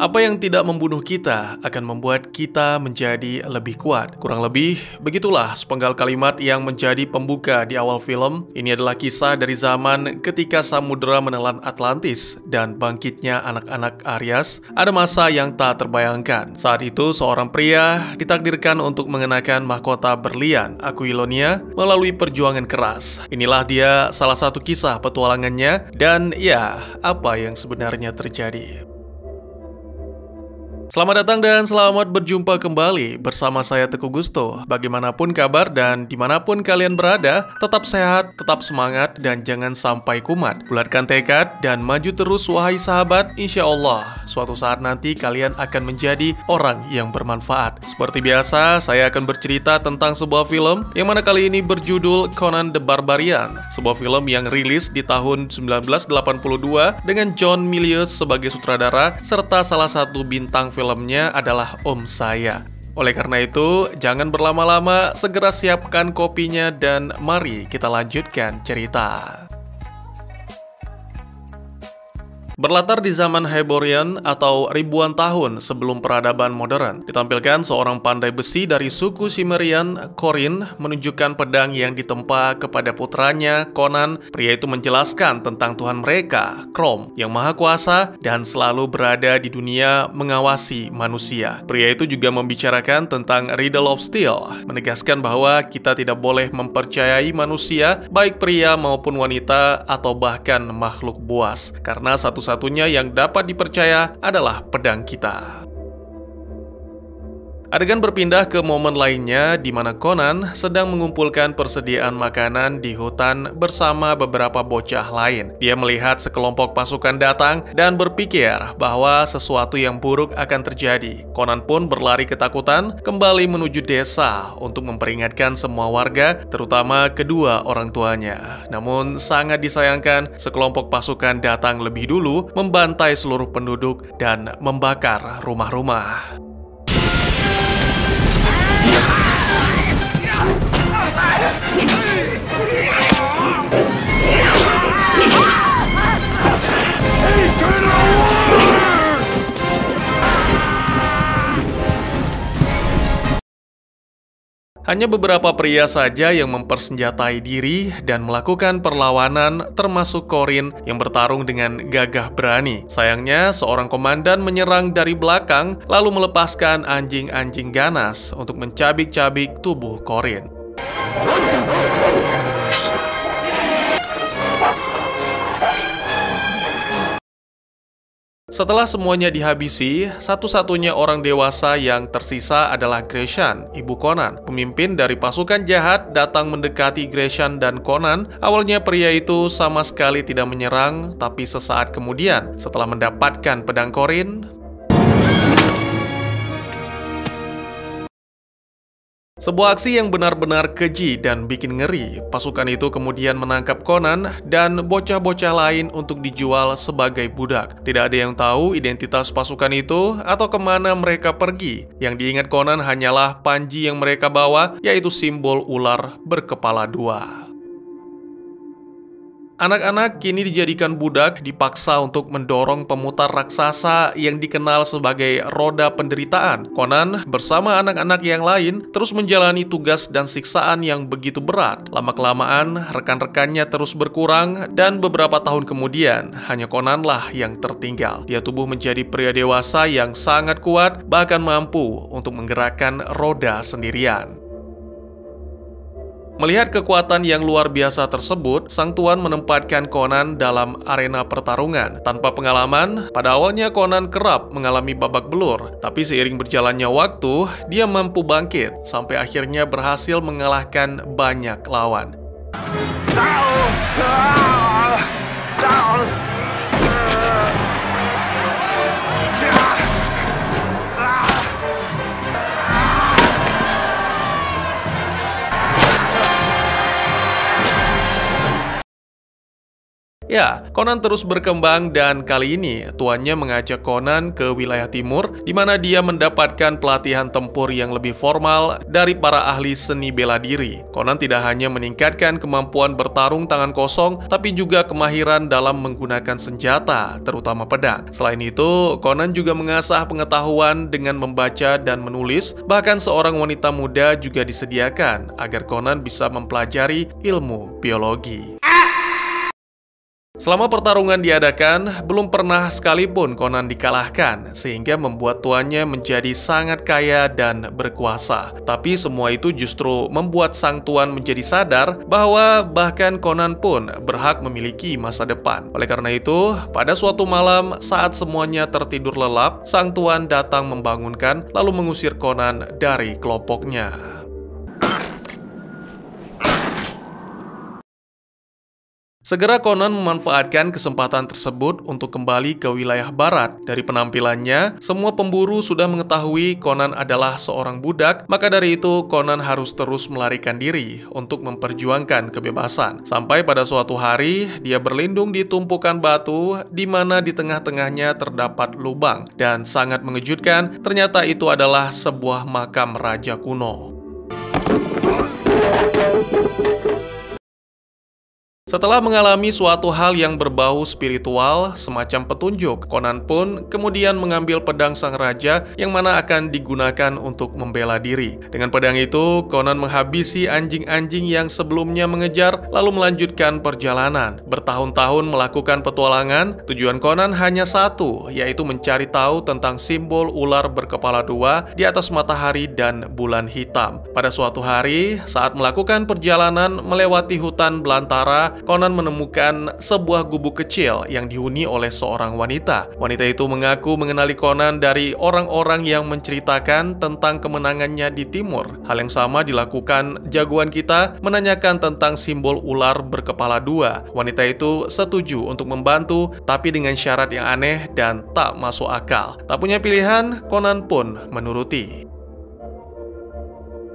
Apa yang tidak membunuh kita akan membuat kita menjadi lebih kuat. Kurang lebih, begitulah sepenggal kalimat yang menjadi pembuka di awal film. Ini adalah kisah dari zaman ketika samudera menelan Atlantis dan bangkitnya anak-anak Aryas. Ada masa yang tak terbayangkan. Saat itu, seorang pria ditakdirkan untuk mengenakan mahkota berlian, Aquilonia, melalui perjuangan keras. Inilah dia salah satu kisah petualangannya, dan ya, apa yang sebenarnya terjadi. Selamat datang dan selamat berjumpa kembali bersama saya Teguh Gusto. Bagaimanapun kabar dan dimanapun kalian berada, tetap sehat, tetap semangat, dan jangan sampai kumat. Bulatkan tekad dan maju terus wahai sahabat. Insya Allah, suatu saat nanti kalian akan menjadi orang yang bermanfaat. Seperti biasa, saya akan bercerita tentang sebuah film yang mana kali ini berjudul Conan the Barbarian. Sebuah film yang rilis di tahun 1982 dengan John Milius sebagai sutradara serta salah satu bintang filmnya adalah om saya. Oleh karena itu, jangan berlama-lama, segera siapkan kopinya dan mari kita lanjutkan cerita. Berlatar di zaman Hyborian atau ribuan tahun sebelum peradaban modern, ditampilkan seorang pandai besi dari suku Cimmerian, Corin, menunjukkan pedang yang ditempa kepada putranya, Conan. Pria itu menjelaskan tentang Tuhan mereka, Crom, yang maha kuasa dan selalu berada di dunia mengawasi manusia. Pria itu juga membicarakan tentang Riddle of Steel, menegaskan bahwa kita tidak boleh mempercayai manusia, baik pria maupun wanita atau bahkan makhluk buas, karena satunya yang dapat dipercaya adalah pedang kita. Adegan berpindah ke momen lainnya di mana Conan sedang mengumpulkan persediaan makanan di hutan bersama beberapa bocah lain. Dia melihat sekelompok pasukan datang dan berpikir bahwa sesuatu yang buruk akan terjadi. Conan pun berlari ketakutan kembali menuju desa untuk memperingatkan semua warga, terutama kedua orang tuanya. Namun sangat disayangkan, sekelompok pasukan datang lebih dulu, membantai seluruh penduduk dan membakar rumah-rumah. Hanya beberapa pria saja yang mempersenjatai diri dan melakukan perlawanan, termasuk Corin yang bertarung dengan gagah berani. Sayangnya, seorang komandan menyerang dari belakang lalu melepaskan anjing-anjing ganas untuk mencabik-cabik tubuh Corin. Setelah semuanya dihabisi, satu-satunya orang dewasa yang tersisa adalah Gratian, ibu Conan. Pemimpin dari pasukan jahat datang mendekati Gratian dan Conan. Awalnya pria itu sama sekali tidak menyerang, tapi sesaat kemudian, setelah mendapatkan pedang Corin, sebuah aksi yang benar-benar keji dan bikin ngeri. Pasukan itu kemudian menangkap Conan dan bocah-bocah lain untuk dijual sebagai budak. Tidak ada yang tahu identitas pasukan itu atau kemana mereka pergi. Yang diingat Conan hanyalah panji yang mereka bawa, yaitu simbol ular berkepala dua. Anak-anak kini dijadikan budak, dipaksa untuk mendorong pemutar raksasa yang dikenal sebagai roda penderitaan. Conan bersama anak-anak yang lain terus menjalani tugas dan siksaan yang begitu berat. Lama-kelamaan, rekan-rekannya terus berkurang dan beberapa tahun kemudian, hanya Conanlah yang tertinggal. Dia tumbuh menjadi pria dewasa yang sangat kuat, bahkan mampu untuk menggerakkan roda sendirian. Melihat kekuatan yang luar biasa tersebut, sang tuan menempatkan Conan dalam arena pertarungan. Tanpa pengalaman, pada awalnya Conan kerap mengalami babak belur. Tapi seiring berjalannya waktu, dia mampu bangkit, sampai akhirnya berhasil mengalahkan banyak lawan. Ya, Conan terus berkembang dan kali ini tuannya mengajak Conan ke wilayah timur di mana dia mendapatkan pelatihan tempur yang lebih formal dari para ahli seni bela diri. Conan tidak hanya meningkatkan kemampuan bertarung tangan kosong, tapi juga kemahiran dalam menggunakan senjata, terutama pedang. Selain itu, Conan juga mengasah pengetahuan dengan membaca dan menulis, bahkan seorang wanita muda juga disediakan agar Conan bisa mempelajari ilmu biologi. Selama pertarungan diadakan, belum pernah sekalipun Conan dikalahkan, sehingga membuat tuannya menjadi sangat kaya dan berkuasa. Tapi semua itu justru membuat sang tuan menjadi sadar bahwa bahkan Conan pun berhak memiliki masa depan. Oleh karena itu, pada suatu malam saat semuanya tertidur lelap, sang tuan datang membangunkan lalu mengusir Conan dari kelompoknya. Segera Conan memanfaatkan kesempatan tersebut untuk kembali ke wilayah barat. Dari penampilannya, semua pemburu sudah mengetahui Conan adalah seorang budak, maka dari itu Conan harus terus melarikan diri untuk memperjuangkan kebebasan. Sampai pada suatu hari, dia berlindung di tumpukan batu di mana di tengah-tengahnya terdapat lubang. Dan sangat mengejutkan, ternyata itu adalah sebuah makam raja kuno. Setelah mengalami suatu hal yang berbau spiritual, semacam petunjuk, Conan pun kemudian mengambil pedang sang raja yang mana akan digunakan untuk membela diri. Dengan pedang itu, Conan menghabisi anjing-anjing yang sebelumnya mengejar, lalu melanjutkan perjalanan. Bertahun-tahun melakukan petualangan, tujuan Conan hanya satu, yaitu mencari tahu tentang simbol ular berkepala dua di atas matahari dan bulan hitam. Pada suatu hari, saat melakukan perjalanan melewati hutan belantara, Conan menemukan sebuah gubuk kecil yang dihuni oleh seorang wanita. Wanita itu mengaku mengenali Conan dari orang-orang yang menceritakan tentang kemenangannya di timur. Hal yang sama dilakukan jagoan kita, menanyakan tentang simbol ular berkepala dua. Wanita itu setuju untuk membantu, tapi dengan syarat yang aneh dan tak masuk akal. Tak punya pilihan, Conan pun menuruti.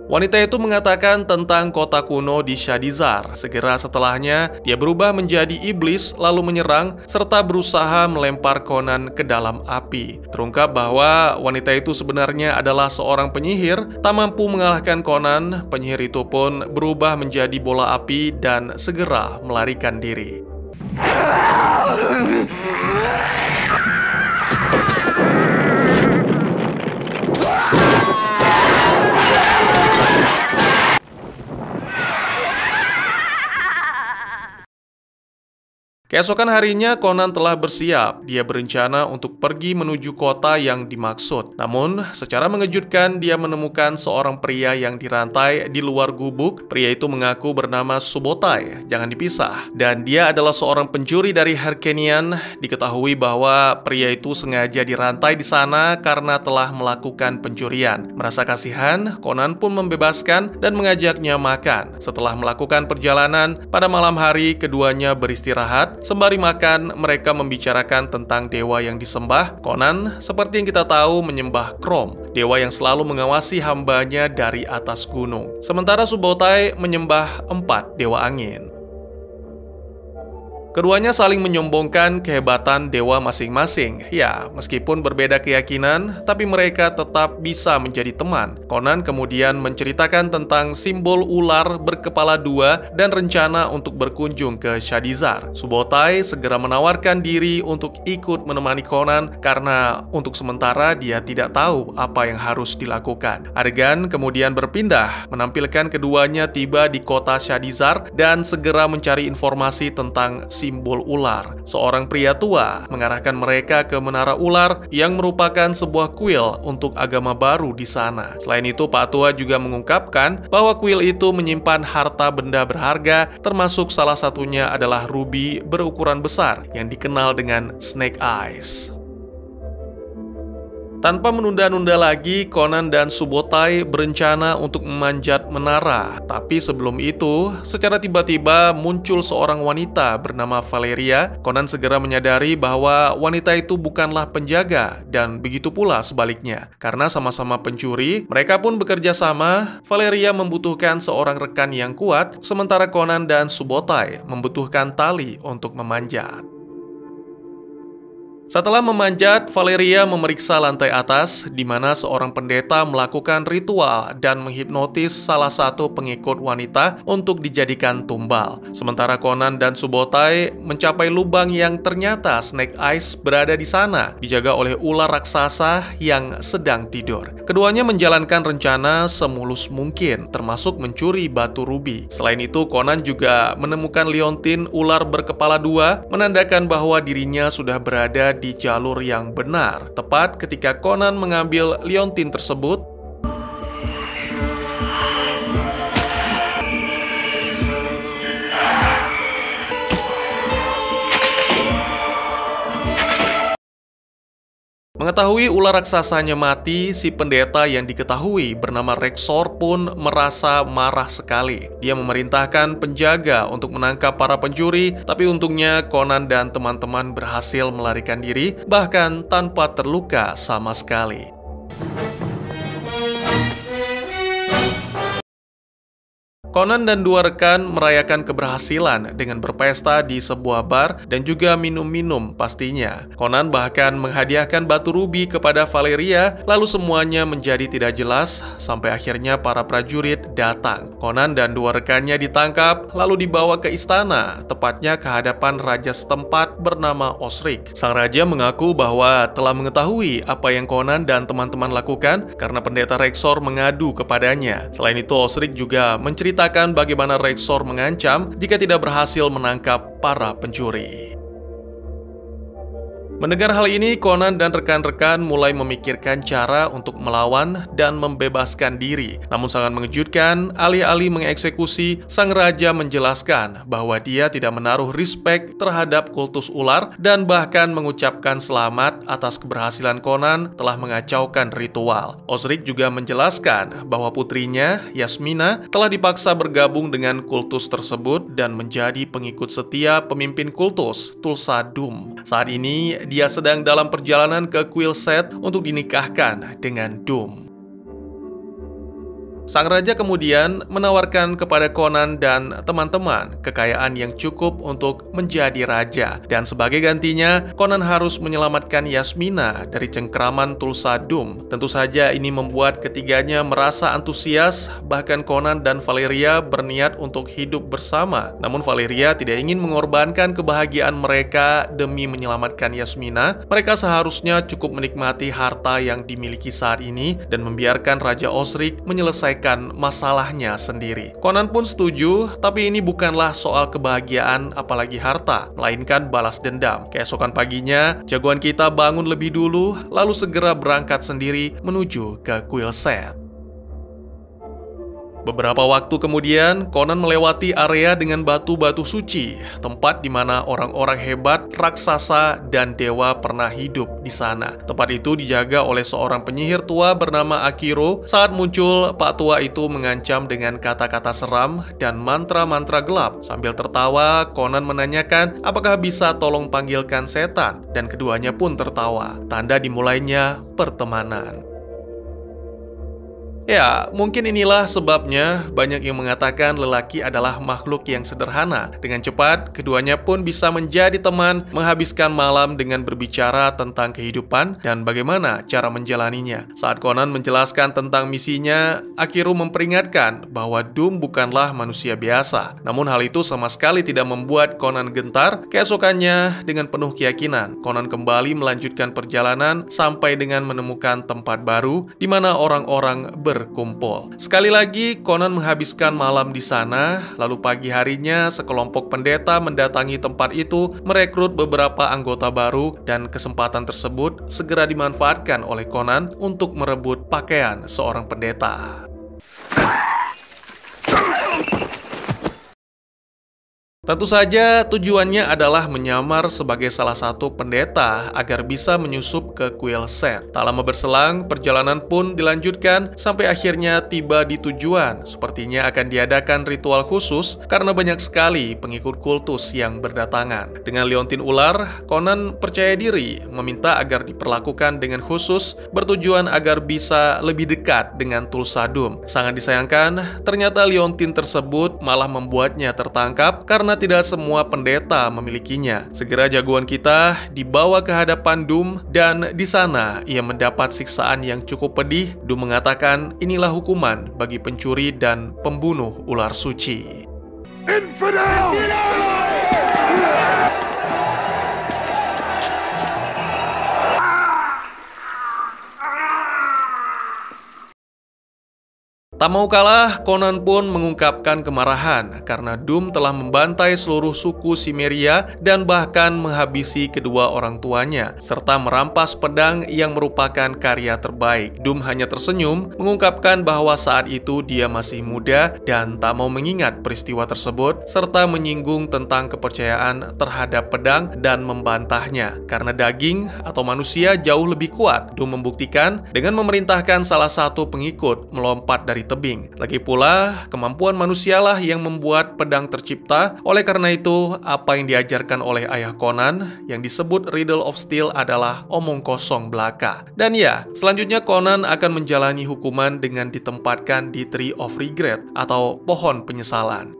Wanita itu mengatakan tentang kota kuno di Shadizar. Segera setelahnya, dia berubah menjadi iblis lalu menyerang serta berusaha melempar Conan ke dalam api. Terungkap bahwa wanita itu sebenarnya adalah seorang penyihir. Tak mampu mengalahkan Conan, penyihir itu pun berubah menjadi bola api dan segera melarikan diri. Keesokan harinya, Conan telah bersiap. Dia berencana untuk pergi menuju kota yang dimaksud. Namun, secara mengejutkan, dia menemukan seorang pria yang dirantai di luar gubuk. Pria itu mengaku bernama Subotai, jangan dipisah. Dan dia adalah seorang pencuri dari Harkenian. Diketahui bahwa pria itu sengaja dirantai di sana karena telah melakukan pencurian. Merasa kasihan, Conan pun membebaskan dan mengajaknya makan. Setelah melakukan perjalanan, pada malam hari keduanya beristirahat. Sembari makan, mereka membicarakan tentang dewa yang disembah. Conan, seperti yang kita tahu, menyembah Krom, dewa yang selalu mengawasi hambanya dari atas gunung. Sementara Subotai menyembah 4 dewa angin. Keduanya saling menyombongkan kehebatan dewa masing-masing. Ya, meskipun berbeda keyakinan, tapi mereka tetap bisa menjadi teman. Conan kemudian menceritakan tentang simbol ular berkepala dua dan rencana untuk berkunjung ke Shadizar. Subotai segera menawarkan diri untuk ikut menemani Conan karena untuk sementara dia tidak tahu apa yang harus dilakukan. Adegan kemudian berpindah, menampilkan keduanya tiba di kota Shadizar dan segera mencari informasi tentang simbol ular. Seorang pria tua mengarahkan mereka ke menara ular yang merupakan sebuah kuil untuk agama baru di sana. Selain itu, Pak Tua juga mengungkapkan bahwa kuil itu menyimpan harta benda berharga, termasuk salah satunya adalah rubi berukuran besar yang dikenal dengan Snake Eyes. Tanpa menunda-nunda lagi, Conan dan Subotai berencana untuk memanjat menara. Tapi sebelum itu, secara tiba-tiba muncul seorang wanita bernama Valeria. Conan segera menyadari bahwa wanita itu bukanlah penjaga, dan begitu pula sebaliknya. Karena sama-sama pencuri, mereka pun bekerja sama. Valeria membutuhkan seorang rekan yang kuat, sementara Conan dan Subotai membutuhkan tali untuk memanjat. Setelah memanjat, Valeria memeriksa lantai atas, di mana seorang pendeta melakukan ritual dan menghipnotis salah satu pengikut wanita untuk dijadikan tumbal. Sementara Conan dan Subotai mencapai lubang yang ternyata Snake Eyes berada di sana, dijaga oleh ular raksasa yang sedang tidur. Keduanya menjalankan rencana semulus mungkin, termasuk mencuri batu rubi. Selain itu, Conan juga menemukan liontin ular berkepala dua, menandakan bahwa dirinya sudah berada di jalur yang benar. Tepat ketika Conan mengambil liontin tersebut, mengetahui ular raksasanya mati, si pendeta yang diketahui bernama Rexor pun merasa marah sekali. Dia memerintahkan penjaga untuk menangkap para pencuri, tapi untungnya Conan dan teman-teman berhasil melarikan diri, bahkan tanpa terluka sama sekali. Conan dan dua rekan merayakan keberhasilan dengan berpesta di sebuah bar dan juga minum-minum pastinya. Conan bahkan menghadiahkan batu rubi kepada Valeria, lalu semuanya menjadi tidak jelas sampai akhirnya para prajurit datang. Conan dan dua rekannya ditangkap lalu dibawa ke istana, tepatnya ke hadapan raja setempat bernama Osric. Sang raja mengaku bahwa telah mengetahui apa yang Conan dan teman-teman lakukan karena pendeta Rexor mengadu kepadanya. Selain itu, Osric juga menceritakan bagaimana Rexor mengancam jika tidak berhasil menangkap para pencuri. Mendengar hal ini, Conan dan rekan-rekan mulai memikirkan cara untuk melawan dan membebaskan diri. Namun sangat mengejutkan, alih-alih mengeksekusi, sang raja menjelaskan bahwa dia tidak menaruh respek terhadap kultus ular dan bahkan mengucapkan selamat atas keberhasilan Conan telah mengacaukan ritual. Osric juga menjelaskan bahwa putrinya, Yasmina, telah dipaksa bergabung dengan kultus tersebut dan menjadi pengikut setia pemimpin kultus, Tulsa Doom. Saat ini, dia sedang dalam perjalanan ke Quilset untuk dinikahkan dengan Doom. Sang raja kemudian menawarkan kepada Conan dan teman-teman kekayaan yang cukup untuk menjadi raja. Dan sebagai gantinya, Conan harus menyelamatkan Yasmina dari cengkraman Tulsa Doom. Tentu saja ini membuat ketiganya merasa antusias, bahkan Conan dan Valeria berniat untuk hidup bersama. Namun Valeria tidak ingin mengorbankan kebahagiaan mereka demi menyelamatkan Yasmina. Mereka seharusnya cukup menikmati harta yang dimiliki saat ini dan membiarkan Raja Osric menyelesaikan masalahnya sendiri. Conan pun setuju, tapi ini bukanlah soal kebahagiaan apalagi harta, melainkan balas dendam. Keesokan paginya, jagoan kita bangun lebih dulu, lalu segera berangkat sendiri menuju ke Quilset. Beberapa waktu kemudian, Conan melewati area dengan batu-batu suci, tempat di mana orang-orang hebat, raksasa, dan dewa pernah hidup di sana. Tempat itu dijaga oleh seorang penyihir tua bernama Akiro. Saat muncul, Pak Tua itu mengancam dengan kata-kata seram dan mantra-mantra gelap. Sambil tertawa, Conan menanyakan apakah bisa tolong panggilkan setan, dan keduanya pun tertawa. Tanda dimulainya pertemanan. Ya, mungkin inilah sebabnya banyak yang mengatakan lelaki adalah makhluk yang sederhana. Dengan cepat, keduanya pun bisa menjadi teman, menghabiskan malam dengan berbicara tentang kehidupan dan bagaimana cara menjalaninya. Saat Conan menjelaskan tentang misinya, Akiro memperingatkan bahwa Doom bukanlah manusia biasa. Namun hal itu sama sekali tidak membuat Conan gentar. Keesokannya, dengan penuh keyakinan, Conan kembali melanjutkan perjalanan sampai dengan menemukan tempat baru di mana orang-orang berkumpul. Sekali lagi, Conan menghabiskan malam di sana, lalu pagi harinya sekelompok pendeta mendatangi tempat itu, merekrut beberapa anggota baru, dan kesempatan tersebut segera dimanfaatkan oleh Conan untuk merebut pakaian seorang pendeta. Tentu saja tujuannya adalah menyamar sebagai salah satu pendeta agar bisa menyusup ke kuil Seth. Tak lama berselang, perjalanan pun dilanjutkan sampai akhirnya tiba di tujuan. Sepertinya akan diadakan ritual khusus karena banyak sekali pengikut kultus yang berdatangan. Dengan liontin ular, Conan percaya diri meminta agar diperlakukan dengan khusus, bertujuan agar bisa lebih dekat dengan Thulsa Doom. Sangat disayangkan, ternyata liontin tersebut malah membuatnya tertangkap karena tidak semua pendeta memilikinya. Segera jagoan kita dibawa ke hadapan Doom dan di sana ia mendapat siksaan yang cukup pedih. Doom mengatakan inilah hukuman bagi pencuri dan pembunuh ular suci. Infidel! Tak mau kalah, Conan pun mengungkapkan kemarahan karena Doom telah membantai seluruh suku Cimmeria dan bahkan menghabisi kedua orang tuanya, serta merampas pedang yang merupakan karya terbaik. Doom hanya tersenyum, mengungkapkan bahwa saat itu dia masih muda dan tak mau mengingat peristiwa tersebut, serta menyinggung tentang kepercayaan terhadap pedang dan membantahnya. Karena daging atau manusia jauh lebih kuat, Doom membuktikan dengan memerintahkan salah satu pengikut melompat dari tebing. Lagi pula, kemampuan manusialah yang membuat pedang tercipta. Oleh karena itu, apa yang diajarkan oleh ayah Conan yang disebut Riddle of Steel adalah omong kosong belaka. Dan ya, selanjutnya Conan akan menjalani hukuman dengan ditempatkan di Tree of Regret atau pohon penyesalan.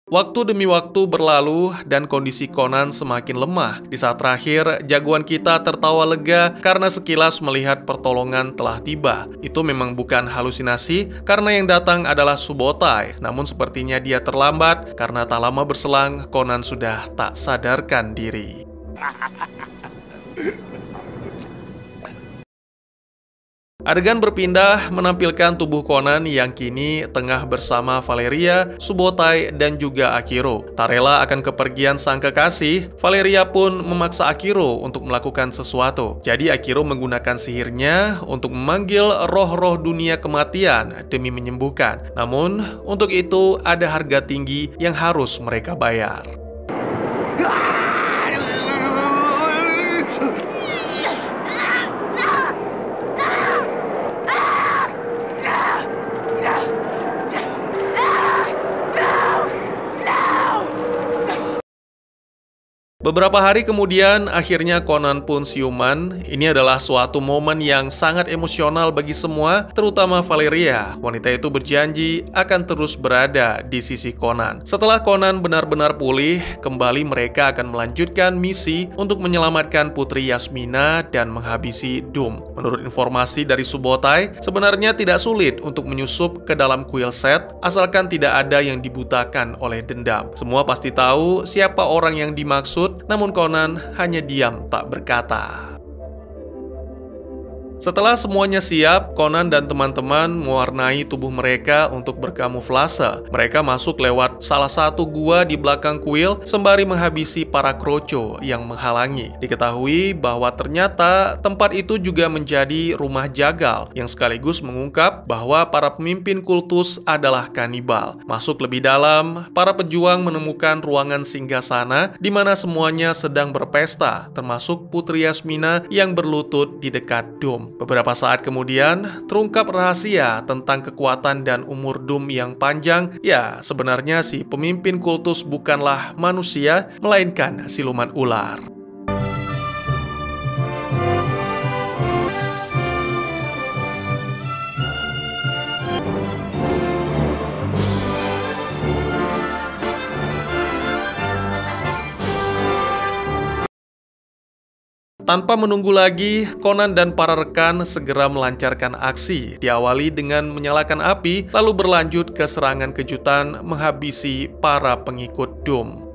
Waktu demi waktu berlalu dan kondisi Conan semakin lemah. Di saat terakhir, jagoan kita tertawa lega karena sekilas melihat pertolongan telah tiba. Itu memang bukan halusinasi karena yang datang adalah Subotai. Namun sepertinya dia terlambat karena tak lama berselang Conan sudah tak sadarkan diri. Adegan berpindah menampilkan tubuh Conan yang kini tengah bersama Valeria, Subotai, dan juga Akiro. Tak rela akan kepergian sang kekasih, Valeria pun memaksa Akiro untuk melakukan sesuatu. Jadi Akiro menggunakan sihirnya untuk memanggil roh-roh dunia kematian demi menyembuhkan. Namun, untuk itu ada harga tinggi yang harus mereka bayar. Beberapa hari kemudian, akhirnya Conan pun siuman. Ini adalah suatu momen yang sangat emosional bagi semua, terutama Valeria. Wanita itu berjanji akan terus berada di sisi Conan. Setelah Conan benar-benar pulih, kembali mereka akan melanjutkan misi untuk menyelamatkan Putri Yasmina dan menghabisi Doom. Menurut informasi dari Subotai, sebenarnya tidak sulit untuk menyusup ke dalam kuil Seth, asalkan tidak ada yang dibutakan oleh dendam. Semua pasti tahu siapa orang yang dimaksud, namun Conan hanya diam tak berkata. Setelah semuanya siap, Conan dan teman-teman mewarnai tubuh mereka untuk berkamuflase. Mereka masuk lewat salah satu gua di belakang kuil sembari menghabisi para kroco yang menghalangi. Diketahui bahwa ternyata tempat itu juga menjadi rumah jagal yang sekaligus mengungkap bahwa para pemimpin kultus adalah kanibal. Masuk lebih dalam, para pejuang menemukan ruangan singgasana di mana semuanya sedang berpesta, termasuk Putri Yasmina yang berlutut di dekat Doom. Beberapa saat kemudian, terungkap rahasia tentang kekuatan dan umur Doom yang panjang. Ya, sebenarnya si pemimpin kultus bukanlah manusia, melainkan siluman ular. Tanpa menunggu lagi, Conan dan para rekan segera melancarkan aksi. Diawali dengan menyalakan api, lalu berlanjut ke serangan kejutan menghabisi para pengikut Doom.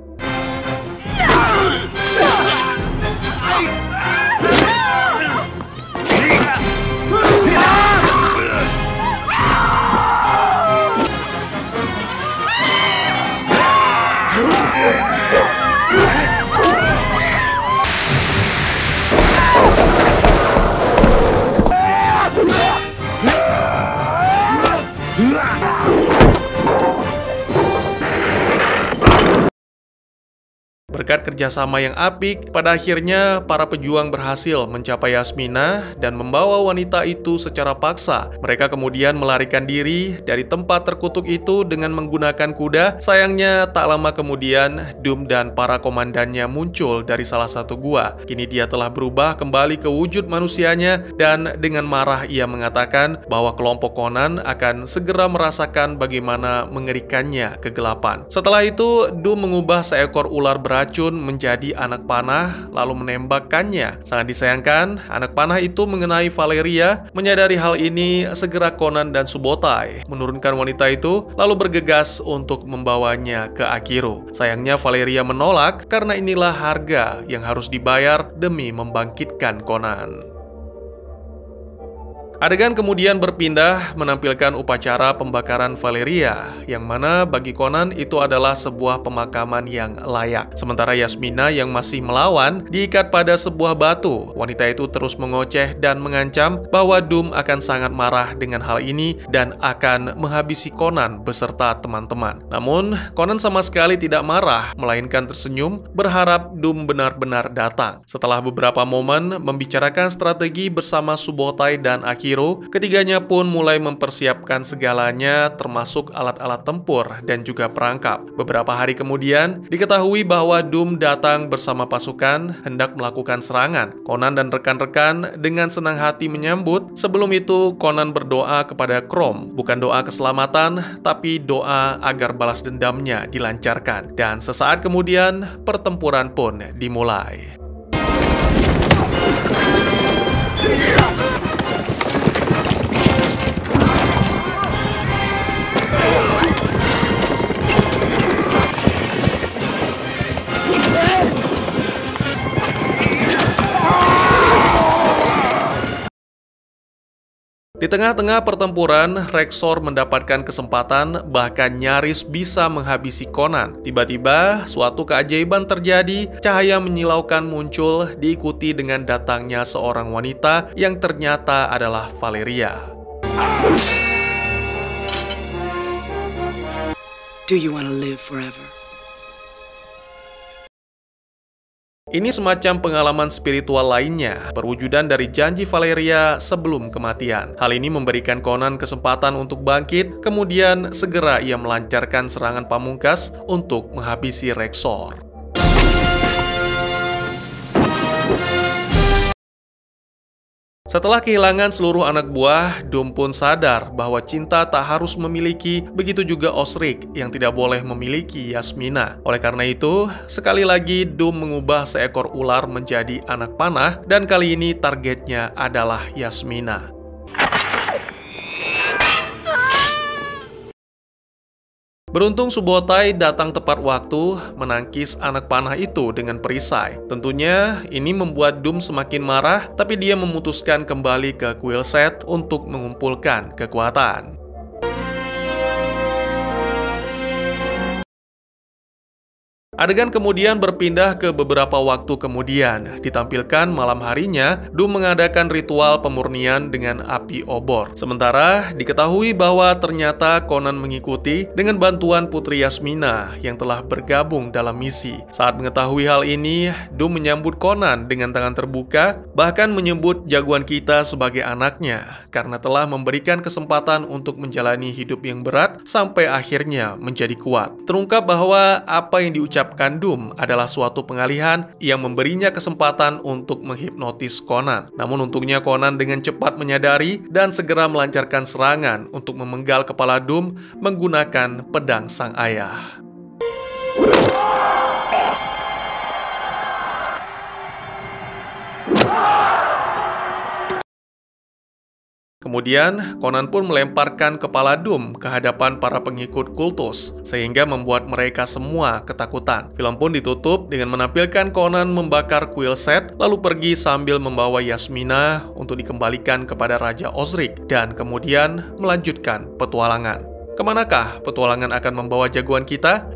Berkat kerjasama yang apik, pada akhirnya para pejuang berhasil mencapai Yasmina dan membawa wanita itu secara paksa. Mereka kemudian melarikan diri dari tempat terkutuk itu dengan menggunakan kuda. Sayangnya, tak lama kemudian, Doom dan para komandannya muncul dari salah satu gua. Kini dia telah berubah kembali ke wujud manusianya dan dengan marah ia mengatakan bahwa kelompok Conan akan segera merasakan bagaimana mengerikannya kegelapan. Setelah itu, Doom mengubah seekor ular beracun menjadi anak panah lalu menembakkannya. Sangat disayangkan, anak panah itu mengenai Valeria. Menyadari hal ini, segera Conan dan Subotai menurunkan wanita itu lalu bergegas untuk membawanya ke Akiro. Sayangnya Valeria menolak karena inilah harga yang harus dibayar demi membangkitkan Conan. Adegan kemudian berpindah menampilkan upacara pembakaran Valeria, yang mana bagi Conan itu adalah sebuah pemakaman yang layak. Sementara Yasmina yang masih melawan diikat pada sebuah batu. Wanita itu terus mengoceh dan mengancam bahwa Doom akan sangat marah dengan hal ini dan akan menghabisi Conan beserta teman-teman. Namun, Conan sama sekali tidak marah, melainkan tersenyum berharap Doom benar-benar datang. Setelah beberapa momen membicarakan strategi bersama Subotai dan Akiro, ketiganya pun mulai mempersiapkan segalanya termasuk alat-alat tempur dan juga perangkap. Beberapa hari kemudian, diketahui bahwa Doom datang bersama pasukan hendak melakukan serangan. Conan dan rekan-rekan dengan senang hati menyambut. Sebelum itu, Conan berdoa kepada Chrome. Bukan doa keselamatan, tapi doa agar balas dendamnya dilancarkan. Dan sesaat kemudian, pertempuran pun dimulai. Di tengah-tengah pertempuran, Rexor mendapatkan kesempatan bahkan nyaris bisa menghabisi Conan. Tiba-tiba, suatu keajaiban terjadi, cahaya menyilaukan muncul diikuti dengan datangnya seorang wanita yang ternyata adalah Valeria. Do you want to live forever? Ini semacam pengalaman spiritual lainnya, perwujudan dari janji Valeria sebelum kematian. Hal ini memberikan Conan kesempatan untuk bangkit, kemudian segera ia melancarkan serangan pamungkas untuk menghabisi Rexor. Setelah kehilangan seluruh anak buah, Doom pun sadar bahwa cinta tak harus memiliki, begitu juga Osric yang tidak boleh memiliki Yasmina. Oleh karena itu, sekali lagi Doom mengubah seekor ular menjadi anak panah, dan kali ini targetnya adalah Yasmina. Beruntung Subotai datang tepat waktu menangkis anak panah itu dengan perisai. Tentunya ini membuat Doom semakin marah, tapi dia memutuskan kembali ke Quillset untuk mengumpulkan kekuatan. Adegan kemudian berpindah ke beberapa waktu kemudian. Ditampilkan malam harinya, Doom mengadakan ritual pemurnian dengan api obor. Sementara diketahui bahwa ternyata Conan mengikuti dengan bantuan Putri Yasmina yang telah bergabung dalam misi. Saat mengetahui hal ini, Doom menyambut Conan dengan tangan terbuka, bahkan menyebut jagoan kita sebagai anaknya karena telah memberikan kesempatan untuk menjalani hidup yang berat sampai akhirnya menjadi kuat. Terungkap bahwa apa yang diucapkan Doom adalah suatu pengalihan yang memberinya kesempatan untuk menghipnotis Conan. Namun untungnya Conan dengan cepat menyadari dan segera melancarkan serangan untuk memenggal kepala Doom menggunakan pedang sang ayah. Kemudian, Conan pun melemparkan kepala Doom ke hadapan para pengikut kultus, sehingga membuat mereka semua ketakutan. Film pun ditutup dengan menampilkan Conan membakar Quillset, lalu pergi sambil membawa Yasmina untuk dikembalikan kepada Raja Osric, dan kemudian melanjutkan petualangan. Kemanakah petualangan akan membawa jagoan kita?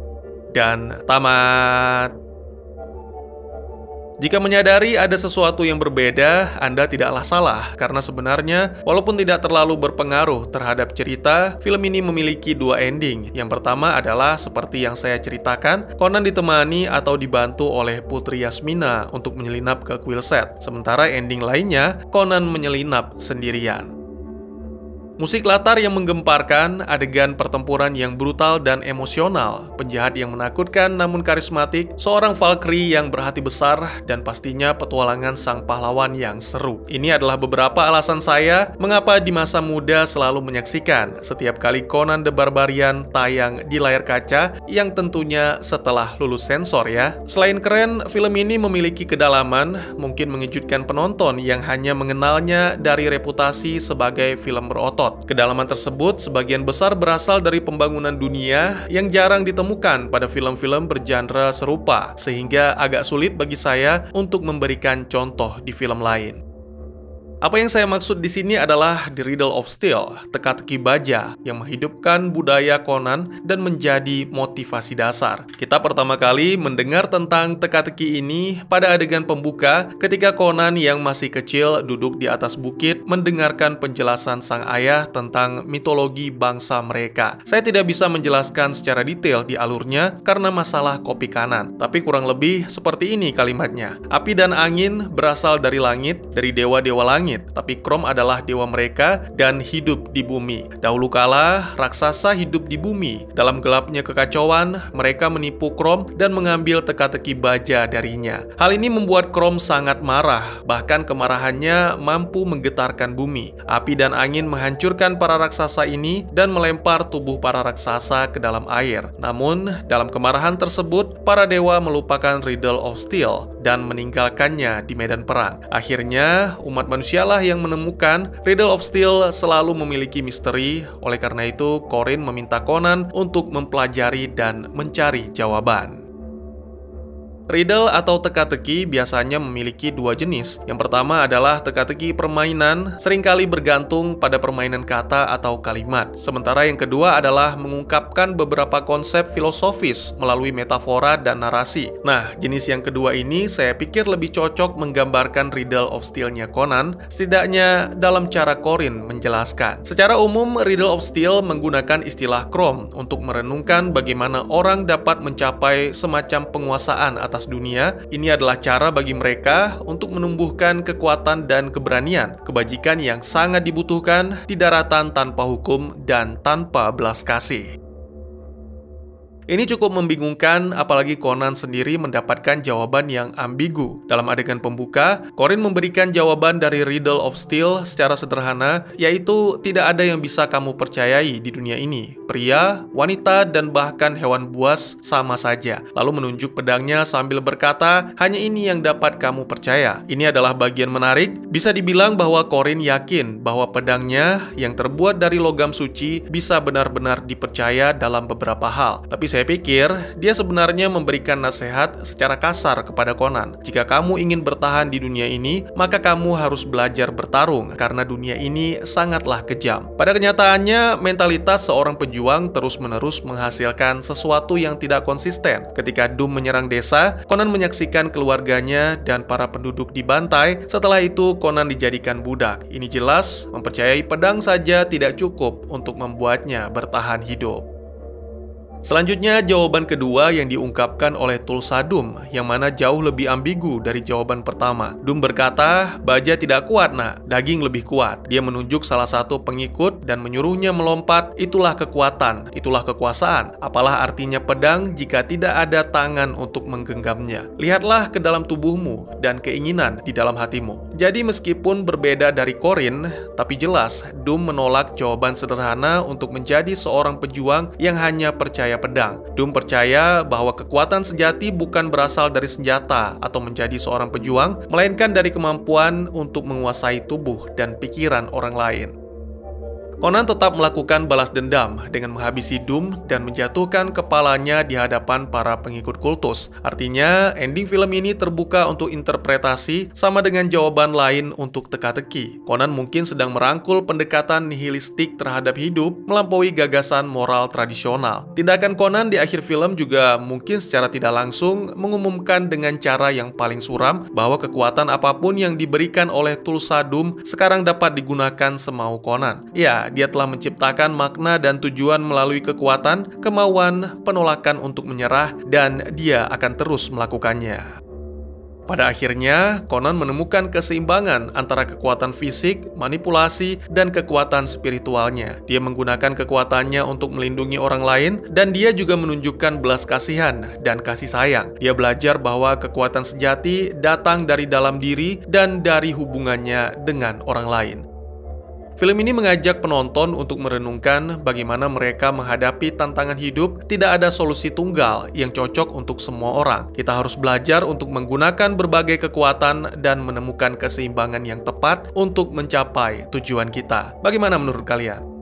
Dan tamat. Jika menyadari ada sesuatu yang berbeda, Anda tidaklah salah, karena sebenarnya, walaupun tidak terlalu berpengaruh terhadap cerita, film ini memiliki dua ending. Yang pertama adalah seperti yang saya ceritakan, Conan ditemani atau dibantu oleh Putri Yasmina untuk menyelinap ke kuil Set. Sementara ending lainnya, Conan menyelinap sendirian. Musik latar yang menggemparkan, adegan pertempuran yang brutal dan emosional, penjahat yang menakutkan namun karismatik, seorang Valkyrie yang berhati besar, dan pastinya petualangan sang pahlawan yang seru. Ini adalah beberapa alasan saya mengapa di masa muda selalu menyaksikan setiap kali Conan the Barbarian tayang di layar kaca, yang tentunya setelah lulus sensor ya. Selain keren, film ini memiliki kedalaman, mungkin mengejutkan penonton yang hanya mengenalnya dari reputasi sebagai film berotot. Kedalaman tersebut sebagian besar berasal dari pembangunan dunia yang jarang ditemukan pada film-film bergenre serupa, sehingga agak sulit bagi saya untuk memberikan contoh di film lain. Apa yang saya maksud di sini adalah The Riddle of Steel, teka-teki baja yang menghidupkan budaya Conan dan menjadi motivasi dasar. Kita pertama kali mendengar tentang teka-teki ini pada adegan pembuka ketika Conan yang masih kecil duduk di atas bukit mendengarkan penjelasan sang ayah tentang mitologi bangsa mereka. Saya tidak bisa menjelaskan secara detail di alurnya karena masalah kopi kanan, tapi kurang lebih seperti ini kalimatnya. Api dan angin berasal dari langit, dari dewa-dewa langit, tapi Crom adalah dewa mereka dan hidup di bumi. Dahulu kala, raksasa hidup di bumi. Dalam gelapnya kekacauan, mereka menipu Crom dan mengambil teka-teki baja darinya. Hal ini membuat Crom sangat marah, bahkan kemarahannya mampu menggetarkan bumi. Api dan angin menghancurkan para raksasa ini dan melempar tubuh para raksasa ke dalam air. Namun, dalam kemarahan tersebut, para dewa melupakan Riddle of Steel dan meninggalkannya di medan perang. Akhirnya, umat manusia lah yang menemukan Riddle of Steel selalu memiliki misteri. Oleh karena itu, Corin meminta Conan untuk mempelajari dan mencari jawaban. Riddle atau teka-teki biasanya memiliki dua jenis. Yang pertama adalah teka-teki permainan, seringkali bergantung pada permainan kata atau kalimat. Sementara yang kedua adalah mengungkapkan beberapa konsep filosofis melalui metafora dan narasi. Nah, jenis yang kedua ini saya pikir lebih cocok menggambarkan Riddle of Steel-nya Conan, setidaknya dalam cara Corin menjelaskan. Secara umum, Riddle of Steel menggunakan istilah Crom untuk merenungkan bagaimana orang dapat mencapai semacam penguasaan atas dunia. Ini adalah cara bagi mereka untuk menumbuhkan kekuatan dan keberanian, kebajikan yang sangat dibutuhkan di daratan tanpa hukum dan tanpa belas kasih. Ini cukup membingungkan, apalagi Conan sendiri mendapatkan jawaban yang ambigu. Dalam adegan pembuka, Corin memberikan jawaban dari Riddle of Steel secara sederhana, yaitu tidak ada yang bisa kamu percayai di dunia ini. Pria, wanita, dan bahkan hewan buas sama saja. Lalu menunjuk pedangnya sambil berkata, hanya ini yang dapat kamu percaya. Ini adalah bagian menarik. Bisa dibilang bahwa Corin yakin bahwa pedangnya yang terbuat dari logam suci bisa benar-benar dipercaya dalam beberapa hal. Tapi saya pikir dia sebenarnya memberikan nasihat secara kasar kepada Conan. Jika kamu ingin bertahan di dunia ini, maka kamu harus belajar bertarung karena dunia ini sangatlah kejam. Pada kenyataannya, mentalitas seorang pejuang terus-menerus menghasilkan sesuatu yang tidak konsisten. Ketika Doom menyerang desa, Conan menyaksikan keluarganya dan para penduduk dibantai. Setelah itu, Conan dijadikan budak. Ini jelas mempercayai pedang saja tidak cukup untuk membuatnya bertahan hidup. Selanjutnya, jawaban kedua yang diungkapkan oleh Tulsa Doom, yang mana jauh lebih ambigu dari jawaban pertama. Doom berkata, baja tidak kuat nak, daging lebih kuat. Dia menunjuk salah satu pengikut dan menyuruhnya melompat. Itulah kekuatan, itulah kekuasaan. Apalah artinya pedang jika tidak ada tangan untuk menggenggamnya? Lihatlah ke dalam tubuhmu dan keinginan di dalam hatimu. Jadi meskipun berbeda dari Corin, tapi jelas Doom menolak jawaban sederhana untuk menjadi seorang pejuang yang hanya percaya pedang. Doom percaya bahwa kekuatan sejati bukan berasal dari senjata atau menjadi seorang pejuang, melainkan dari kemampuan untuk menguasai tubuh dan pikiran orang lain. Conan tetap melakukan balas dendam dengan menghabisi Doom dan menjatuhkan kepalanya di hadapan para pengikut kultus. Artinya, ending film ini terbuka untuk interpretasi sama dengan jawaban lain untuk teka-teki. Conan mungkin sedang merangkul pendekatan nihilistik terhadap hidup melampaui gagasan moral tradisional. Tindakan Conan di akhir film juga mungkin secara tidak langsung mengumumkan dengan cara yang paling suram bahwa kekuatan apapun yang diberikan oleh Tulsa Doom sekarang dapat digunakan semau Conan. Ya, dia telah menciptakan makna dan tujuan melalui kekuatan, kemauan, penolakan untuk menyerah, dan dia akan terus melakukannya. Pada akhirnya, Conan menemukan keseimbangan antara kekuatan fisik, manipulasi, dan kekuatan spiritualnya. Dia menggunakan kekuatannya untuk melindungi orang lain, dan dia juga menunjukkan belas kasihan dan kasih sayang. Dia belajar bahwa kekuatan sejati datang dari dalam diri dan dari hubungannya dengan orang lain. Film ini mengajak penonton untuk merenungkan bagaimana mereka menghadapi tantangan hidup. Tidak ada solusi tunggal yang cocok untuk semua orang. Kita harus belajar untuk menggunakan berbagai kekuatan dan menemukan keseimbangan yang tepat untuk mencapai tujuan kita. Bagaimana menurut kalian?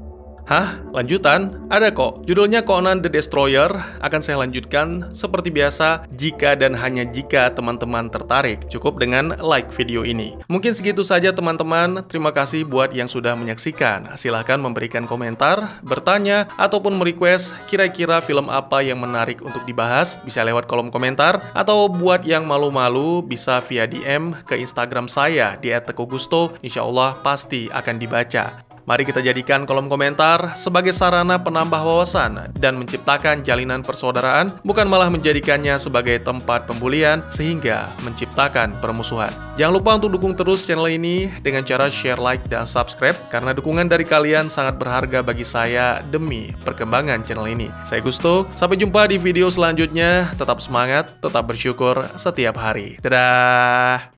Hah? Lanjutan? Ada kok. Judulnya Conan the Destroyer. Akan saya lanjutkan seperti biasa jika dan hanya jika teman-teman tertarik. Cukup dengan like video ini. Mungkin segitu saja teman-teman. Terima kasih buat yang sudah menyaksikan. Silahkan memberikan komentar, bertanya, ataupun merequest kira-kira film apa yang menarik untuk dibahas. Bisa lewat kolom komentar. Atau buat yang malu-malu bisa via DM ke Instagram saya di @tekogusto. Insya Allah pasti akan dibaca. Mari kita jadikan kolom komentar sebagai sarana penambah wawasan dan menciptakan jalinan persaudaraan, bukan malah menjadikannya sebagai tempat pembulian sehingga menciptakan permusuhan. Jangan lupa untuk dukung terus channel ini dengan cara share, like, dan subscribe, karena dukungan dari kalian sangat berharga bagi saya demi perkembangan channel ini. Saya Gusto, sampai jumpa di video selanjutnya. Tetap semangat, tetap bersyukur setiap hari. Dadah!